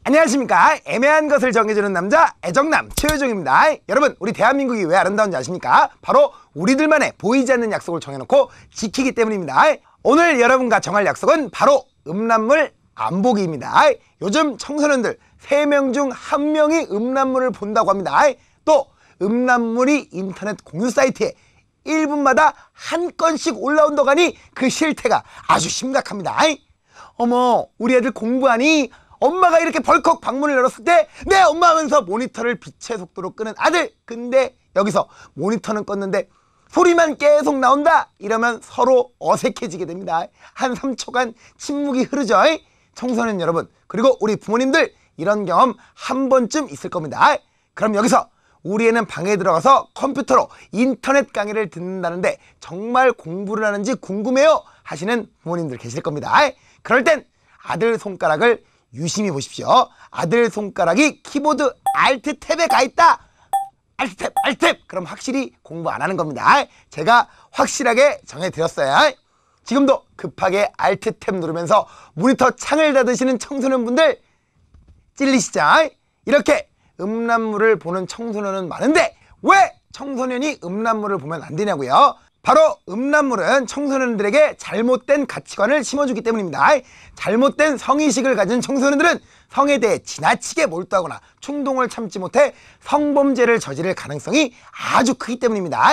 안녕하십니까. 애매한 것을 정해주는 남자 애정남 최효정입니다. 여러분, 우리 대한민국이 왜 아름다운지 아십니까? 바로 우리들만의 보이지 않는 약속을 정해놓고 지키기 때문입니다. 오늘 여러분과 정할 약속은 바로 음란물 안 보기입니다. 요즘 청소년들 3명 중 1명이 음란물을 본다고 합니다. 또 음란물이 인터넷 공유 사이트에 1분마다 한 건씩 올라온다고 하니 그 실태가 아주 심각합니다. 어머, 우리 애들 공부하니? 엄마가 이렇게 벌컥 방문을 열었을 때 네 엄마 하면서 모니터를 빛의 속도로 끄는 아들. 근데 여기서 모니터는 껐는데 소리만 계속 나온다 이러면 서로 어색해지게 됩니다. 한 3초간 침묵이 흐르죠. 청소년 여러분, 그리고 우리 부모님들, 이런 경험 한 번쯤 있을 겁니다. 그럼 여기서 우리 애는 방에 들어가서 컴퓨터로 인터넷 강의를 듣는다는데 정말 공부를 하는지 궁금해요 하시는 부모님들 계실 겁니다. 그럴 땐 아들 손가락을 유심히 보십시오. 아들 손가락이 키보드 Alt 탭에 가 있다. Alt 탭, Alt 탭. 그럼 확실히 공부 안 하는 겁니다. 제가 확실하게 정해드렸어요. 지금도 급하게 Alt 탭 누르면서 모니터 창을 닫으시는 청소년분들 찔리시죠? 이렇게 음란물을 보는 청소년은 많은데 왜 청소년이 음란물을 보면 안 되냐고요? 바로 음란물은 청소년들에게 잘못된 가치관을 심어주기 때문입니다. 잘못된 성의식을 가진 청소년들은 성에 대해 지나치게 몰두하거나 충동을 참지 못해 성범죄를 저지를 가능성이 아주 크기 때문입니다.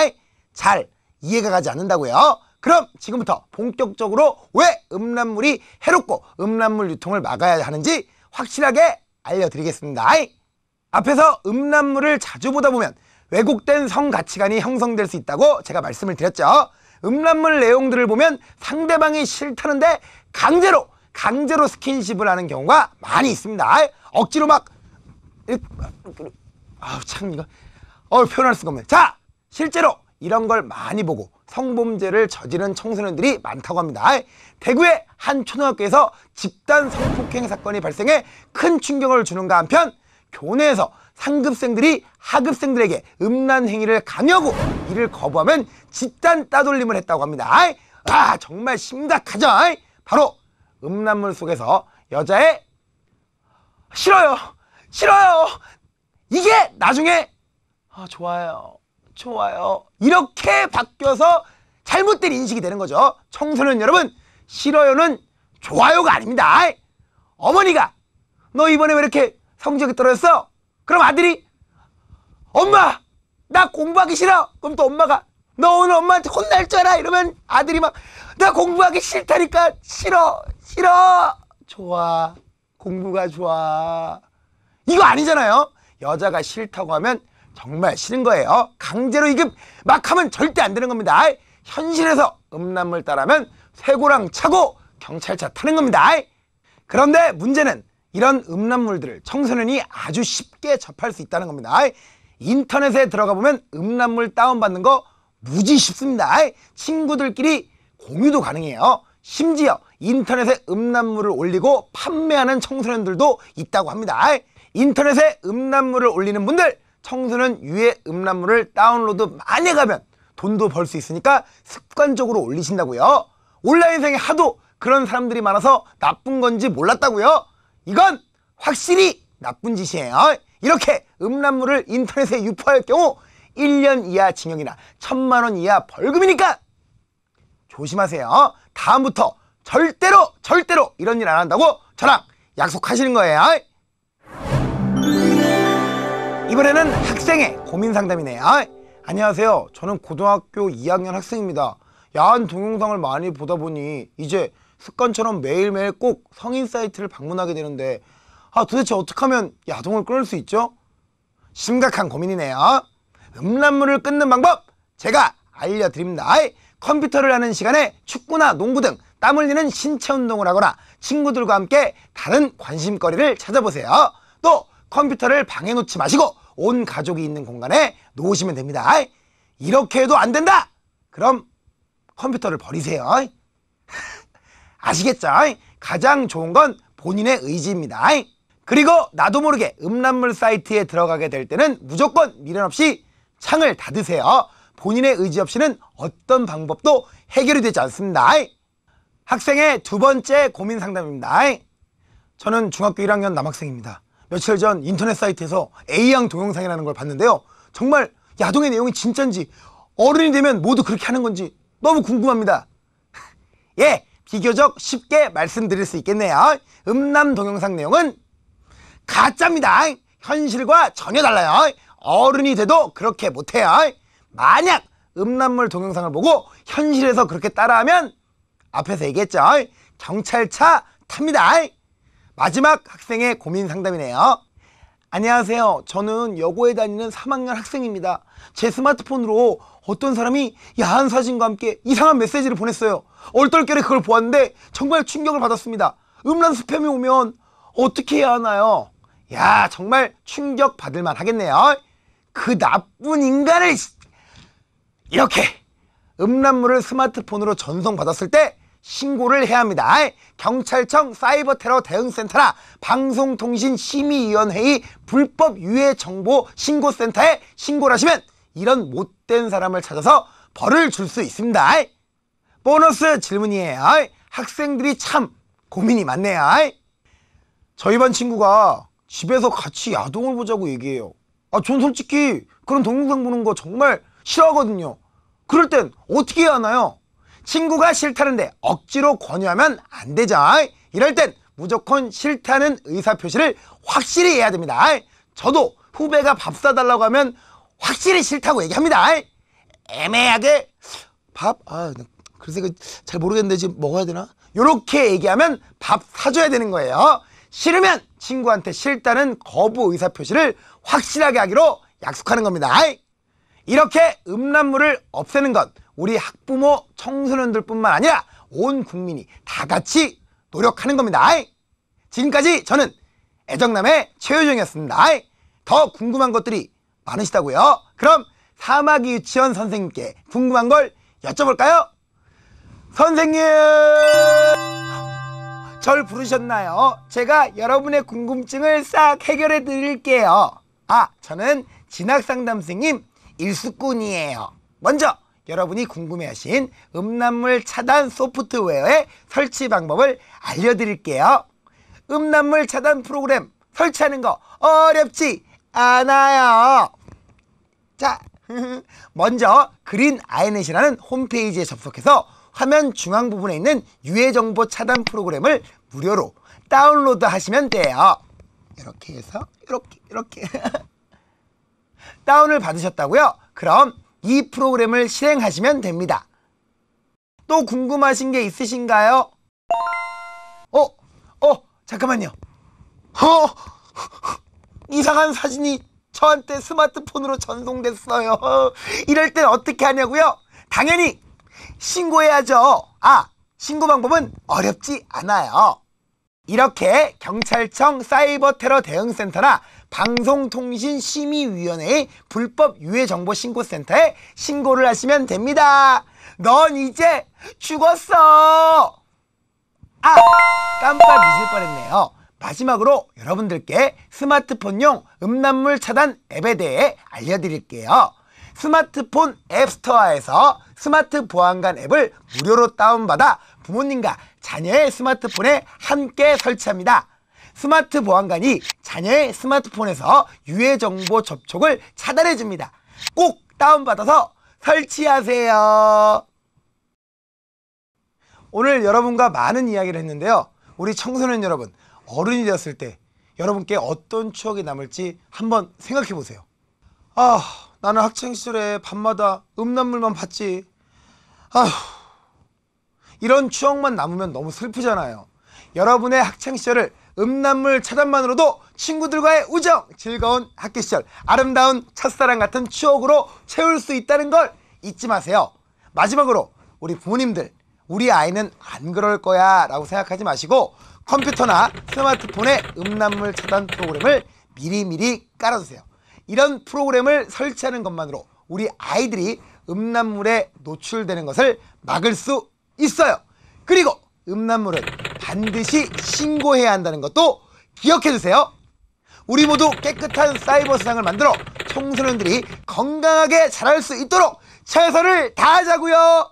잘 이해가 가지 않는다고요? 그럼 지금부터 본격적으로 왜 음란물이 해롭고 음란물 유통을 막아야 하는지 확실하게 알려드리겠습니다. 앞에서 음란물을 자주 보다 보면 왜곡된 성 가치관이 형성될 수 있다고 제가 말씀을 드렸죠. 음란물 내용들을 보면 상대방이 싫다는데 강제로 스킨십을 하는 경우가 많이 있습니다. 억지로 막 참 이거 표현할 수가 없네. 자, 실제로 이런 걸 많이 보고 성범죄를 저지른 청소년들이 많다고 합니다. 대구의 한 초등학교에서 집단 성폭행 사건이 발생해 큰 충격을 주는가 한편 교내에서 상급생들이 하급생들에게 음란 행위를 강요하고 이를 거부하면 집단 따돌림을 했다고 합니다. 정말 심각하죠. 바로 음란물 속에서 여자의 싫어요 이게 나중에 좋아요 이렇게 바뀌어서 잘못된 인식이 되는 거죠. 청소년 여러분, 싫어요는 좋아요가 아닙니다. 어머니가 너 이번에 왜 이렇게 성적이 떨어졌어? 그럼 아들이 엄마 나 공부하기 싫어. 그럼 또 엄마가 너 오늘 엄마한테 혼날 줄 알아? 이러면 아들이 막 나 공부하기 싫다니까. 싫어 좋아, 공부가 좋아. 이거 아니잖아요. 여자가 싫다고 하면 정말 싫은 거예요. 강제로 이게 막 하면 절대 안 되는 겁니다. 현실에서 음란물 따라하면 쇠고랑 차고 경찰차 타는 겁니다. 그런데 문제는 이런 음란물들을 청소년이 아주 쉽게 접할 수 있다는 겁니다. 인터넷에 들어가 보면 음란물 다운받는 거 무지 쉽습니다. 친구들끼리 공유도 가능해요. 심지어 인터넷에 음란물을 올리고 판매하는 청소년들도 있다고 합니다. 인터넷에 음란물을 올리는 분들, 청소년 유해 음란물을 다운로드 많이 해가면 돈도 벌 수 있으니까 습관적으로 올리신다고요. 온라인상에 하도 그런 사람들이 많아서 나쁜 건지 몰랐다고요. 이건 확실히 나쁜 짓이에요. 이렇게 음란물을 인터넷에 유포할 경우 1년 이하 징역이나 1,000만 원 이하 벌금이니까 조심하세요. 다음부터 절대로 이런 일 안 한다고 저랑 약속하시는 거예요. 이번에는 학생의 고민 상담이네요. 안녕하세요. 저는 고등학교 2학년 학생입니다. 야한 동영상을 많이 보다 보니 이제 습관처럼 매일매일 꼭 성인 사이트를 방문하게 되는데 도대체 어떻게 하면 야동을 끊을 수 있죠? 심각한 고민이네요. 음란물을 끊는 방법 제가 알려드립니다. 컴퓨터를 하는 시간에 축구나 농구 등 땀 흘리는 신체 운동을 하거나 친구들과 함께 다른 관심거리를 찾아보세요. 또 컴퓨터를 방에 놓지 마시고 온 가족이 있는 공간에 놓으시면 됩니다. 이렇게 해도 안 된다? 그럼 컴퓨터를 버리세요. 아시겠죠? 가장 좋은 건 본인의 의지입니다. 그리고 나도 모르게 음란물 사이트에 들어가게 될 때는 무조건 미련 없이 창을 닫으세요. 본인의 의지 없이는 어떤 방법도 해결이 되지 않습니다. 학생의 두 번째 고민 상담입니다. 저는 중학교 1학년 남학생입니다. 며칠 전 인터넷 사이트에서 A양 동영상이라는 걸 봤는데요. 정말 야동의 내용이 진짠지 어른이 되면 모두 그렇게 하는 건지 너무 궁금합니다. 예, 비교적 쉽게 말씀드릴 수 있겠네요. 음란 동영상 내용은 가짜입니다. 현실과 전혀 달라요. 어른이 돼도 그렇게 못해요. 만약 음란물 동영상을 보고 현실에서 그렇게 따라하면 앞에서 얘기했죠. 경찰차 탑니다. 마지막 학생의 고민 상담이네요. 안녕하세요. 저는 여고에 다니는 3학년 학생입니다. 제 스마트폰으로 어떤 사람이 야한 사진과 함께 이상한 메시지를 보냈어요. 얼떨결에 그걸 보았는데 정말 충격을 받았습니다. 음란 스팸이 오면 어떻게 해야 하나요? 야, 정말 충격 받을만 하겠네요. 그 나쁜 인간을 이렇게 음란물을 스마트폰으로 전송받았을 때 신고를 해야 합니다. 경찰청 사이버테러 대응센터나 방송통신심의위원회의 불법유해정보신고센터에 신고를 하시면 이런 못된 사람을 찾아서 벌을 줄 수 있습니다. 보너스 질문이에요. 학생들이 참 고민이 많네요. 저희 반 친구가 집에서 같이 야동을 보자고 얘기해요. 전 솔직히 그런 동영상 보는 거 정말 싫어하거든요. 그럴 땐 어떻게 해야 하나요? 친구가 싫다는데 억지로 권유하면 안 되죠. 이럴 땐 무조건 싫다는 의사표시를 확실히 해야 됩니다. 저도 후배가 밥 사달라고 하면 확실히 싫다고 얘기합니다. 애매하게 밥? 글쎄 잘 모르겠는데 지금 먹어야 되나? 요렇게 얘기하면 밥 사줘야 되는 거예요. 싫으면 친구한테 싫다는 거부 의사표시를 확실하게 하기로 약속하는 겁니다. 이렇게 음란물을 없애는 건 우리 학부모, 청소년들 뿐만 아니라 온 국민이 다 같이 노력하는 겁니다. 지금까지 저는 애정남의 최효정이었습니다. 더 궁금한 것들이 많으시다고요? 그럼 사마귀 유치원 선생님께 궁금한 걸 여쭤볼까요? 선생님! 절 부르셨나요? 제가 여러분의 궁금증을 싹 해결해 드릴게요. 저는 진학상담생님 일수꾼이에요. 먼저 여러분이 궁금해하신 음란물 차단 소프트웨어의 설치 방법을 알려드릴게요. 음란물 차단 프로그램 설치하는 거 어렵지 않아요. 자, 먼저 그린 아이넷이라는 홈페이지에 접속해서 화면 중앙 부분에 있는 유해정보 차단 프로그램을 무료로 다운로드 하시면 돼요. 이렇게 해서 이렇게 다운을 받으셨다고요? 그럼 이 프로그램을 실행하시면 됩니다. 또 궁금하신 게 있으신가요? 잠깐만요. 이상한 사진이 저한테 스마트폰으로 전송됐어요. 이럴 땐 어떻게 하냐고요? 당연히 신고해야죠. 신고 방법은 어렵지 않아요. 이렇게 경찰청 사이버테러 대응센터나 방송통신심의위원회의 불법유해정보신고센터에 신고를 하시면 됩니다. 넌 이제 죽었어. 깜빡 잊을 뻔했네요. 마지막으로 여러분들께 스마트폰용 음란물 차단 앱에 대해 알려드릴게요. 스마트폰 앱스토어에서 스마트 보안관 앱을 무료로 다운받아 부모님과 자녀의 스마트폰에 함께 설치합니다. 스마트 보안관이 자녀의 스마트폰에서 유해정보 접촉을 차단해줍니다. 꼭 다운받아서 설치하세요. 오늘 여러분과 많은 이야기를 했는데요. 우리 청소년 여러분, 어른이 되었을 때 여러분께 어떤 추억이 남을지 한번 생각해 보세요. 나는 학창시절에 밤마다 음란물만 봤지. 이런 추억만 남으면 너무 슬프잖아요. 여러분의 학창시절을 음란물 차단만으로도 친구들과의 우정, 즐거운 학교시절, 아름다운 첫사랑 같은 추억으로 채울 수 있다는 걸 잊지 마세요. 마지막으로 우리 부모님들, 우리 아이는 안 그럴 거야 라고 생각하지 마시고 컴퓨터나 스마트폰에 음란물 차단 프로그램을 미리미리 깔아두세요. 이런 프로그램을 설치하는 것만으로 우리 아이들이 음란물에 노출되는 것을 막을 수 있어요. 그리고 음란물은 반드시 신고해야 한다는 것도 기억해주세요. 우리 모두 깨끗한 사이버 세상을 만들어 청소년들이 건강하게 자랄 수 있도록 최선을 다하자고요.